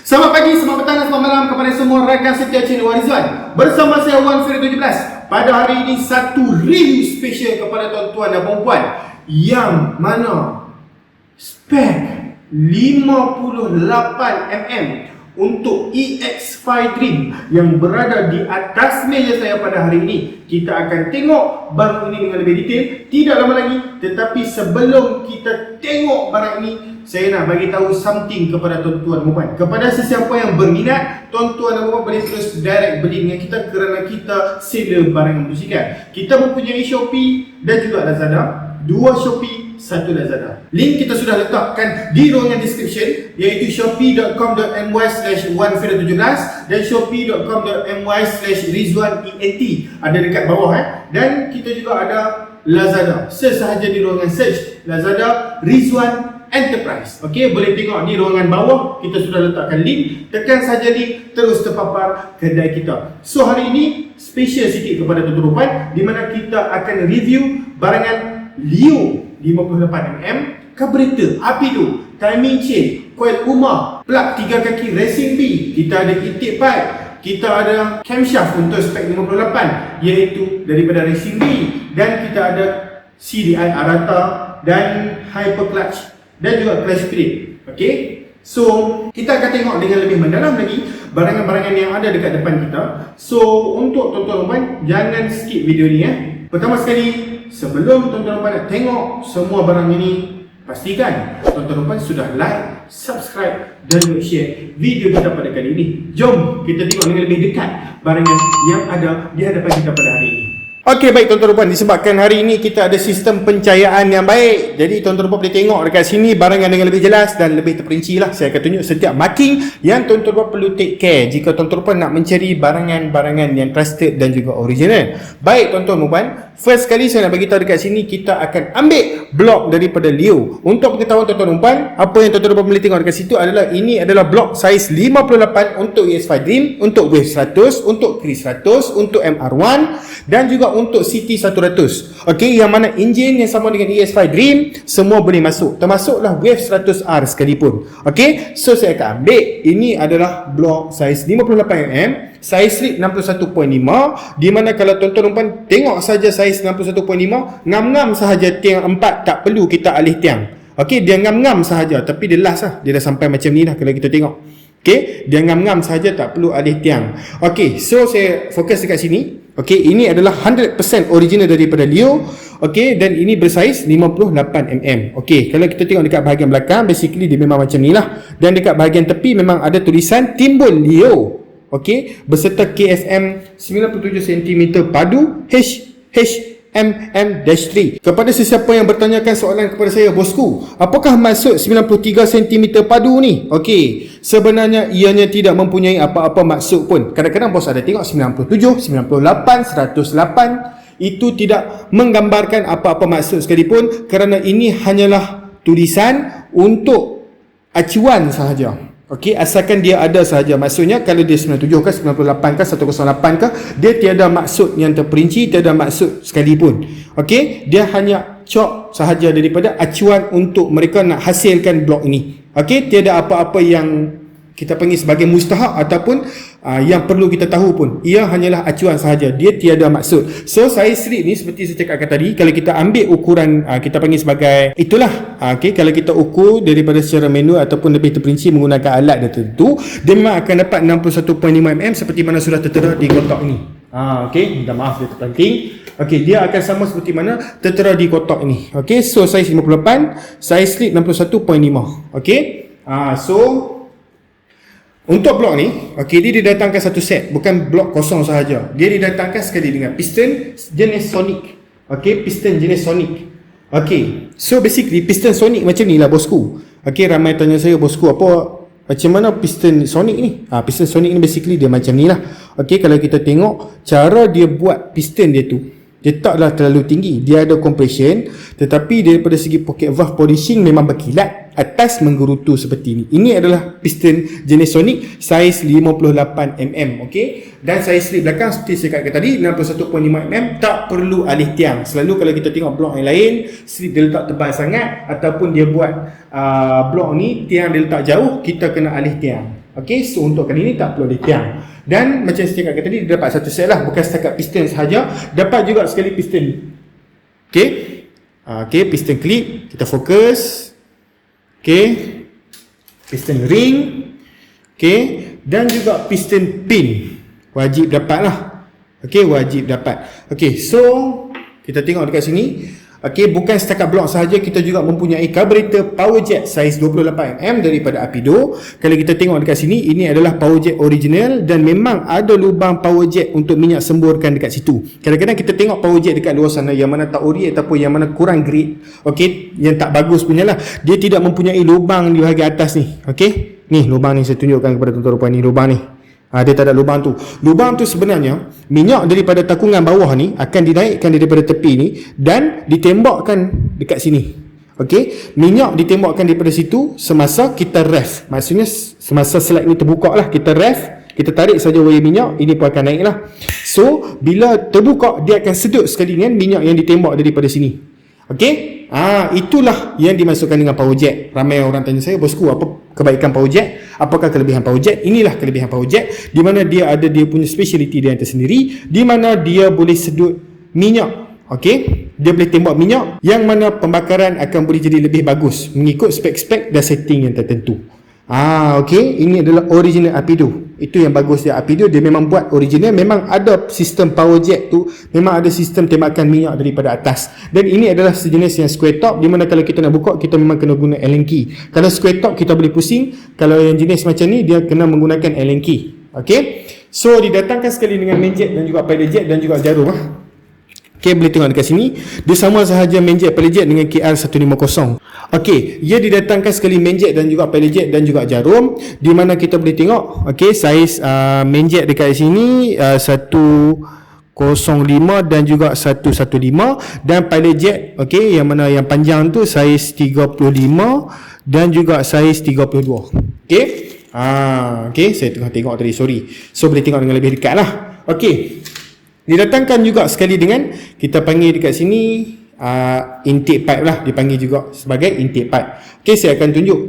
Selamat pagi, selamat petang dan selamat malam kepada semua rakan setia channel Warizwan. Bersama saya Wan Fira 17. Pada hari ini satu review special kepada tuan-tuan dan puan-puan, yang mana spek 58mm untuk EX5 Dream yang berada di atas meja saya pada hari ini. Kita akan tengok barang ini dengan lebih detail. Tidak lama lagi, tetapi sebelum kita tengok barang ini, saya nak bagi tahu something kepada tuan-tuan dan puan. Kepada sesiapa yang berminat, tuan-tuan dan puan boleh terus direct beli dengan kita kerana kita seller barang yang bersikat. Kita mempunyai Shopee dan juga Lazada. Dua Shopee, satu Lazada. Link kita sudah letakkan di ruangan description, iaitu shopee.com.my/1fira17 dan shopee.com.my/rizwanent. Ada dekat bawah Dan kita juga ada Lazada. Sesahaja di ruangan search Lazada Rizwan Enterprise. Okey, boleh tengok di ruangan bawah, kita sudah letakkan link. Tekan saja link, terus terpapar kedai kita. So hari ini special sikit kepada tuan-tuan, di mana kita akan review barangan Leo 58mm, carburetor, Apido, timing chain, coil UMA, plug 3 kaki racing B. Kita ada intake pipe, kita ada camshaft untuk spek 58 iaitu daripada racing B, dan kita ada CDI Arata dan hyper clutch dan juga clutch plate. Okey, so kita akan tengok dengan lebih mendalam lagi barangan-barangan yang ada dekat depan kita. So untuk tuan-tuan jangan skip video ni Pertama sekali, sebelum tuan-tuan nak tengok semua barang ini, pastikan tuan-tuan sudah like, subscribe dan share video kita pada kali ini. Jom kita tengok dengan lebih dekat barangan yang ada di hadapan kita pada hari ini. Okey, baik tuan-tuan, disebabkan hari ini kita ada sistem pencahayaan yang baik, jadi tuan-tuan boleh tengok dekat sini barangan dengan lebih jelas dan lebih terperinci lah. Saya akan tunjuk setiap marking yang tuan-tuan perlu take care jika tuan-tuan nak mencari barangan-barangan yang trusted dan juga original. Baik tuan-tuan dan puan, first kali saya nak bagi tahu dekat sini, kita akan ambil blok daripada Leo. Untuk pengetahuan tuan-tuan dan puan, apa yang tuan-tuan boleh tengok dekat situ adalah ini adalah blok saiz 58 untuk EX5 Dream, untuk Wave 100, untuk Chris 100, untuk MR1 dan juga untuk CT100. Okey, yang mana enjin yang sama dengan EX5 Dream semua boleh masuk, termasuklah Wave 100R sekalipun. Okey, so saya akan ambil, ini adalah blok saiz 58mm, saiz slip 61.5, di mana kalau tuan-tuan tengok saja saiz 61.5, ngam-ngam sahaja tiang 4, tak perlu kita alih tiang. Okey, dia ngam-ngam sahaja, tapi dia last lah, dia dah sampai macam ni lah kalau kita tengok. Okey, dia ngam-ngam sahaja, tak perlu alih tiang. Okey, so saya fokus dekat sini. Okey, ini adalah 100% original daripada Leo. Okey, dan ini bersaiz 58mm. Okey, kalau kita tengok dekat bahagian belakang, basically dia memang macam ni lah. Dan dekat bahagian tepi memang ada tulisan timbul Leo. Okey, beserta KFM 97cm padu HMM-3. Kepada sesiapa yang bertanyakan soalan kepada saya, bosku, apakah maksud 93cm padu ni? Okey, sebenarnya ianya tidak mempunyai apa-apa maksud pun. Kadang-kadang bos ada tengok 97, 98, 108. Itu tidak menggambarkan apa-apa maksud sekalipun, kerana ini hanyalah tulisan untuk acuan sahaja. Okey, asalkan dia ada sahaja. Maksudnya kalau dia 97 ke 98 ke 108 ke, dia tiada maksud yang terperinci, tiada maksud sekalipun. Okey, dia hanya cop sahaja daripada acuan untuk mereka nak hasilkan blok ini. Okey, tiada apa-apa yang kita panggil sebagai mustahak ataupun yang perlu kita tahu pun. Ia hanyalah acuan sahaja, dia tiada maksud. So saiz slip ni seperti saya cakapkan tadi, kalau kita ambil ukuran, kita panggil sebagai itulah. Okey, kalau kita ukur daripada secara manual ataupun lebih terperinci menggunakan alat tertentu, dia memang akan dapat 61.5mm seperti mana sudah tertera di kotak ni. Okey, minta maaf dia terpenting. Okey, dia akan sama seperti mana tertera di kotak ni. Okey, so saiz 58, saiz slip 61.5. Okey, so untuk blok ni, okey, dia didatangkan satu set, bukan blok kosong sahaja. Dia didatangkan sekali dengan piston jenis Sonic. Okey, piston jenis Sonic. Okey, so basically piston Sonic macam ni lah bosku. Okey, ramai tanya saya, bosku, macam mana piston Sonic ni? Piston Sonic ni basically dia macam ni lah. Okey, kalau kita tengok cara dia buat piston dia tu, dia taklah terlalu tinggi, dia ada compression, tetapi daripada segi pocket valve polishing memang berkilat, atas menggerutu seperti ini. Ini adalah piston jenis Sonic saiz 58mm. Okey, dan saiz slip belakang seperti saya katakan tadi 61.5mm, tak perlu alih tiang. Selalu kalau kita tengok blok yang lain, slip dia letak tebal sangat ataupun dia buat blok ni tiang dia letak jauh, kita kena alih tiang. Okey, so untuk kali ni tak perlu ditiang. Dan macam saya cakap tadi, dia dapat satu set lah, bukan setakat piston sahaja, dapat juga sekali piston. Okey. Okey, piston clip, kita fokus. Okey. Piston ring. Okey, dan juga piston pin. Wajib dapat lah. Okey, wajib dapat. Okey, so kita tengok dekat sini. Okey, bukan setakat blok sahaja, kita juga mempunyai carburetor power jet saiz 28mm daripada Apido. Kalau kita tengok dekat sini, ini adalah power jet original dan memang ada lubang power jet untuk minyak semburkan dekat situ. Kadang-kadang kita tengok power jet dekat luar sana yang mana tak ori ataupun yang mana kurang grade, okey, yang tak bagus punya lah, dia tidak mempunyai lubang di bahagian atas ni. Okey, ni lubang ni saya tunjukkan kepada tuan-tuan dan puan, ni lubang ni. Dia tak ada lubang tu. Lubang tu sebenarnya minyak daripada takungan bawah ni akan dinaikkan daripada tepi ni dan ditembakkan dekat sini. Okey, minyak ditembakkan daripada situ semasa kita ref. Maksudnya semasa slide ni terbuka lah, kita ref, kita tarik saja wayar minyak, ini pun akan naik lah. So bila terbuka, dia akan sedut sekali dengan minyak yang ditembak daripada sini. Okey, itulah yang dimasukkan dengan power jet. Ramai orang tanya saya, bosku, apa kebaikan power jet? Apakah kelebihan power jet? Inilah kelebihan power jet, di mana dia ada dia punya speciality dia tersendiri, di mana dia boleh sedut minyak. Okey, dia boleh tembak minyak yang mana pembakaran akan boleh jadi lebih bagus mengikut spek-spek dan setting yang tertentu. Okey, ini adalah original Apido. Itu yang bagus dia, Apido dia memang buat original, memang ada sistem power jet tu, memang ada sistem tembakan minyak daripada atas. Dan ini adalah sejenis yang square top, di mana kalau kita nak buka, kita memang kena guna Allen key. Kalau square top kita boleh pusing, kalau yang jenis macam ni dia kena menggunakan Allen key. Okey, so didatangkan sekali dengan main jet dan juga pedal jet dan juga jarum. Okey, boleh tengok dekat sini, dia sama sahaja main jet pedal jet dengan KR150. Okey, ia didatangkan sekali main jet dan juga pedal jet dan juga jarum, di mana kita boleh tengok okey, saiz main jet dekat sini 105 dan juga 115, dan pedal jet okey, yang mana yang panjang tu saiz 35 dan juga saiz 32. Okey. Okey, saya tengah tengok tadi, sorry. So boleh tengok dengan lebih dekat lah. Okey. Didatangkan juga sekali dengan, kita panggil dekat sini intake pipe lah, dipanggil juga sebagai intake pipe. Okey, saya akan tunjuk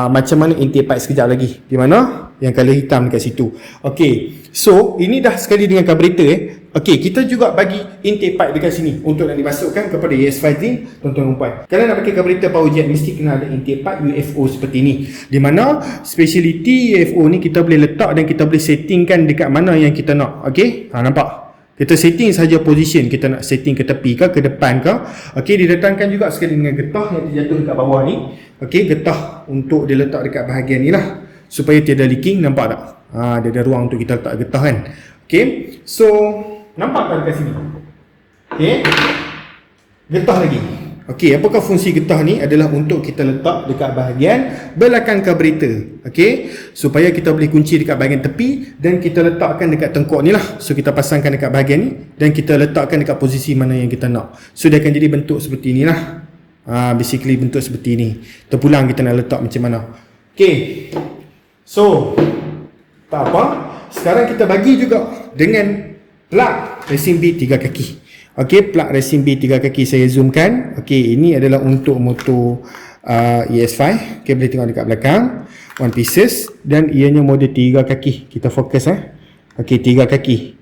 macam mana intake pipe sekejap lagi, di mana yang color hitam dekat situ. Okey, so ini dah sekali dengan carburetor. Okey, kita juga bagi intake pipe dekat sini untuk nak dimasukkan kepada ES5 ni, tuan-tuan dan puan. Kalau nak pakai carburetor power jet, mesti kena ada intake pipe UFO seperti ni, di mana speciality UFO ni kita boleh letak dan kita boleh settingkan dekat mana yang kita nak. Okey, nampak? Kita setting saja position, kita nak setting ke tepi ke depan ke. Okey, didatangkan juga sekali dengan getah yang terjatuh dekat bawah ni. Okey, getah untuk diletak dekat bahagian ni lah, supaya tiada leaking. Nampak tak? Dia ada ruang untuk kita letak getah kan. Okey, so nampak tak dekat sini? Okey, getah lagi. Okey, apakah fungsi getah ni? Adalah untuk kita letak dekat bahagian belakang carburetor. Okey, supaya kita boleh kunci dekat bahagian tepi dan kita letakkan dekat tengkuk ni lah. So kita pasangkan dekat bahagian ni dan kita letakkan dekat posisi mana yang kita nak. So dia akan jadi bentuk seperti ni lah. Basically bentuk seperti ni. Terpulang kita nak letak macam mana. Okey, so tak apa, sekarang kita bagi juga dengan plug racing B 3 kaki. Okey, plug racing B 3 kaki saya zoomkan. Okey, ini adalah untuk motor ES5. Okey, boleh tengok dekat belakang, one pieces, dan ianya model 3 kaki. Kita fokus Okey, 3 kaki.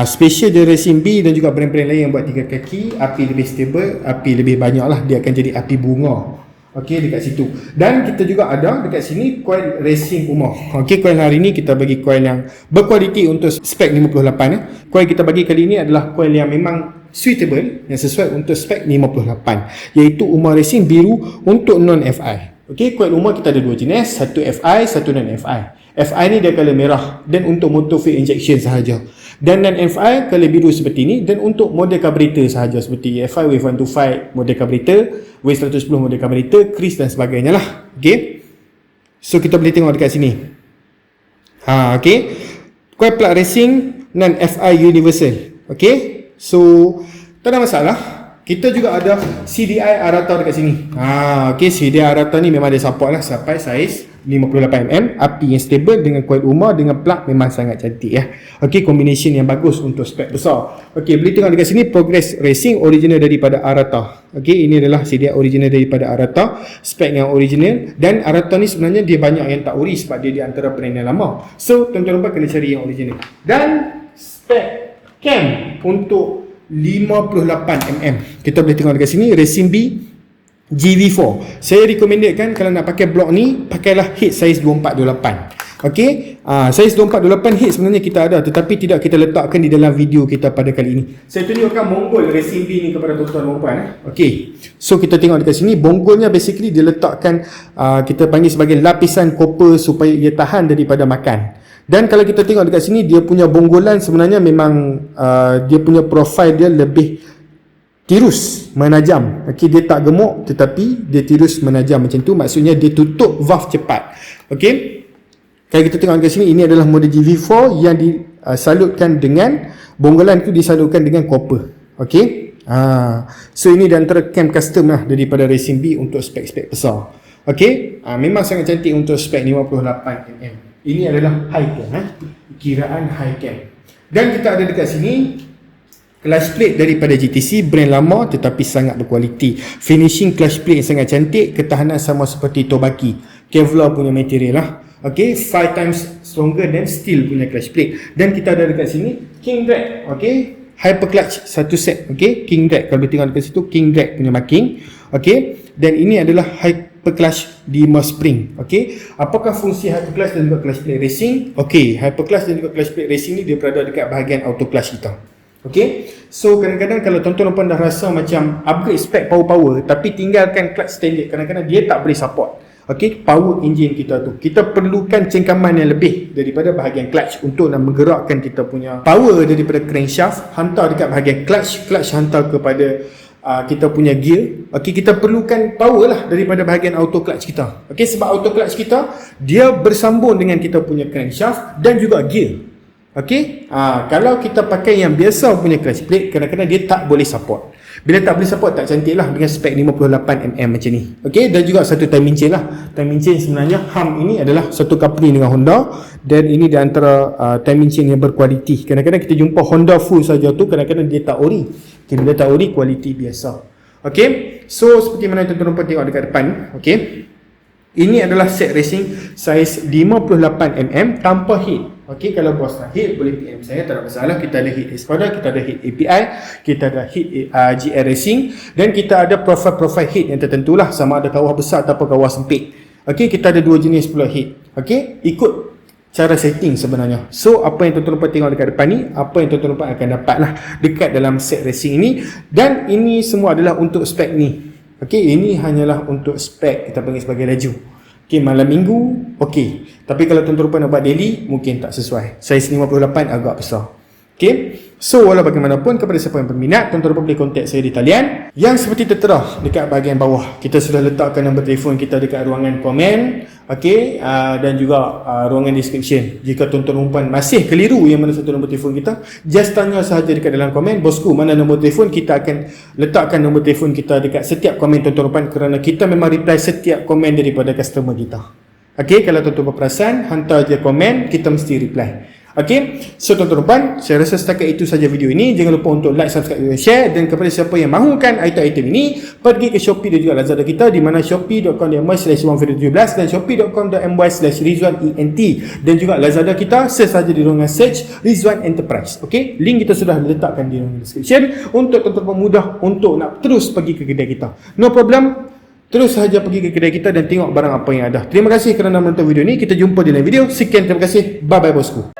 Special dia racing B dan juga brand-brand lain yang buat 3 kaki, api lebih stable, api lebih banyak lah, dia akan jadi api bunga. Okey, dekat situ. Dan kita juga ada dekat sini coil racing Puma. Okey, coil hari ni kita bagi coil yang berkualiti untuk spek 58. Coil kita bagi kali ini adalah coil yang memang suitable, yang sesuai untuk spek 58, iaitu Uma Racing biru untuk non-FI. Okey, coil Uma kita ada dua jenis, satu FI, satu non-FI. FI ni dia color merah dan untuk motor fuel injection sahaja. Dan non-FI color biru seperti ni dan untuk model carburetor sahaja, seperti FI Wave 125 model carburetor, Wave 110 model carburetor, Chris dan sebagainya lah. Okey, so kita boleh tengok dekat sini. Okey, coil plug racing non-FI universal. Okey, so tak ada masalah. Kita juga ada CDI Arata dekat sini. Okey, CDI Arata ni memang dia support lah sampai saiz 58mm, api yang stable dengan coil Uma dengan plug memang sangat cantik ya. Okey, combination yang bagus untuk spek besar. Okey, boleh tengok dekat sini Progress Racing original daripada Arata. Okey, ini adalah sedia original daripada Arata, spek yang original, dan Arata ni sebenarnya dia banyak yang tak ori sebab dia di antara brand yang lama. So tuan-tuan kena cari yang original. Dan spek cam untuk 58mm. Kita boleh tengok dekat sini Racing B GV4. Saya recommendedkan kalau nak pakai blok ni, pakailah head saiz 2428. Okey, saiz 2428 head sebenarnya kita ada, tetapi tidak kita letakkan di dalam video kita pada kali ini. Saya tunjukkan bonggol Racing B ni kepada tuan-tuan dan puan. Okey, so kita tengok dekat sini, bonggolnya basically dia letakkan kita panggil sebagai lapisan copper supaya ia tahan daripada makan. Dan kalau kita tengok dekat sini, dia punya bonggolan sebenarnya memang dia punya profil dia lebih tirus, menajam. Okey, dia tak gemuk tetapi dia tirus menajam macam tu. Maksudnya dia tutup valve cepat. Okey. Kalau kita tengok kat sini, ini adalah model GV4 yang disalutkan dengan bonggolan itu disalutkan dengan copper. Okey. So ini di antara cam custom lah daripada Racing B untuk spek-spek besar. Okey. Memang sangat cantik untuk spek 58mm. Ini adalah high cam, kiraan high cam. Dan kita ada dekat sini clutch plate daripada GTC, brand lama tetapi sangat berkualiti. Finishing clutch plate yang sangat cantik, ketahanan sama seperti Tobaki, Kevlar punya material lah. Okey, 5 times stronger than steel punya clutch plate. Dan kita ada dekat sini king drag, okey, hyper clutch satu set, okey, king drag. Kalau tengok dekat situ king drag punya marking, okey. Dan ini adalah hyper clutch di spring, okey. Apakah fungsi hyper clutch dan juga clutch plate racing? Okey, hyper clutch dan juga clutch plate racing ni dia berada dekat bahagian auto clutch kita. Okay, so kadang-kadang kalau tuan-tuan puan dah rasa macam upgrade spek power tapi tinggalkan clutch standard, kadang-kadang dia tak boleh support. Okay, power engine kita tu, kita perlukan cengkaman yang lebih daripada bahagian clutch untuk nak menggerakkan kita punya power daripada crankshaft hantar dekat bahagian clutch, clutch hantar kepada kita punya gear. Okay, kita perlukan power lah daripada bahagian auto clutch kita. Okay, sebab auto clutch kita dia bersambung dengan kita punya crankshaft dan juga gear. Okey, kalau kita pakai yang biasa punya clutch plate, kadang-kadang dia tak boleh support. Bila tak boleh support, tak cantik lah dengan spek 58mm macam ni. Okey, dan juga satu timing chain lah. Timing chain sebenarnya HAM ini adalah satu coupling dengan Honda, dan ini di antara timing chain yang berkualiti. Kadang-kadang kita jumpa Honda full saja tu, kadang-kadang dia tak ori. Okay, bila tak ori, kualiti biasa. Okey, so seperti mana tuan-tuan tengok dekat depan, okey. Ini adalah set racing saiz 58mm tanpa head. Okey, kalau bos nak head boleh PM saya, tak ada masalah. Kita ada head Espada, kita ada head API, kita ada head GR Racing, dan kita ada profil-profil head yang tertentu lah, sama ada kawah besar ataupun kawah sempit. Okey, kita ada dua jenis pula head. Okey, ikut cara setting sebenarnya. So apa yang tuan-tuan tengok dekat depan ni, apa yang tuan-tuan akan dapat lah dekat dalam set racing ini. Dan ini semua adalah untuk spek ni. Okey, ini hanyalah untuk spek kita panggil sebagai laju. Okey, malam minggu okey. Tapi kalau tuan-tuan nak buat daily mungkin tak sesuai. Saiz 58 agak besar. Okey. So walau bagaimanapun, kepada siapa yang berminat, tuan-tuan boleh kontak saya di talian yang seperti tertera dekat bahagian bawah. Kita sudah letakkan nombor telefon kita dekat ruangan komen, okey, dan juga ruangan description. Jika tuan-tuan masih keliru yang mana satu nombor telefon kita, just tanya sahaja dekat dalam komen, bosku mana nombor telefon, kita akan letakkan nombor telefon kita dekat setiap komen tuan-tuan, kerana kita memang reply setiap komen daripada customer kita. Okey, kalau tuan-tuan berperasan, hantar je komen, kita mesti reply. Okey, so tuan-tuan, saya rasa setakat itu saja video ini. Jangan lupa untuk like, subscribe dan share. Dan kepada siapa yang mahukan item-item ini, pergi ke Shopee dan juga Lazada kita, di mana shopee.com.my/1video17 dan shopee.com.my/rizwanent, dan juga Lazada kita search saja di ruangan search Rizwan Enterprise. Okey, link kita sudah letakkan di ruangan description untuk tuan-tuan mudah untuk nak terus pergi ke kedai kita. No problem. Terus sahaja pergi ke kedai kita dan tengok barang apa yang ada. Terima kasih kerana menonton video ini. Kita jumpa di lain video. Sekian, terima kasih. Bye bye bosku.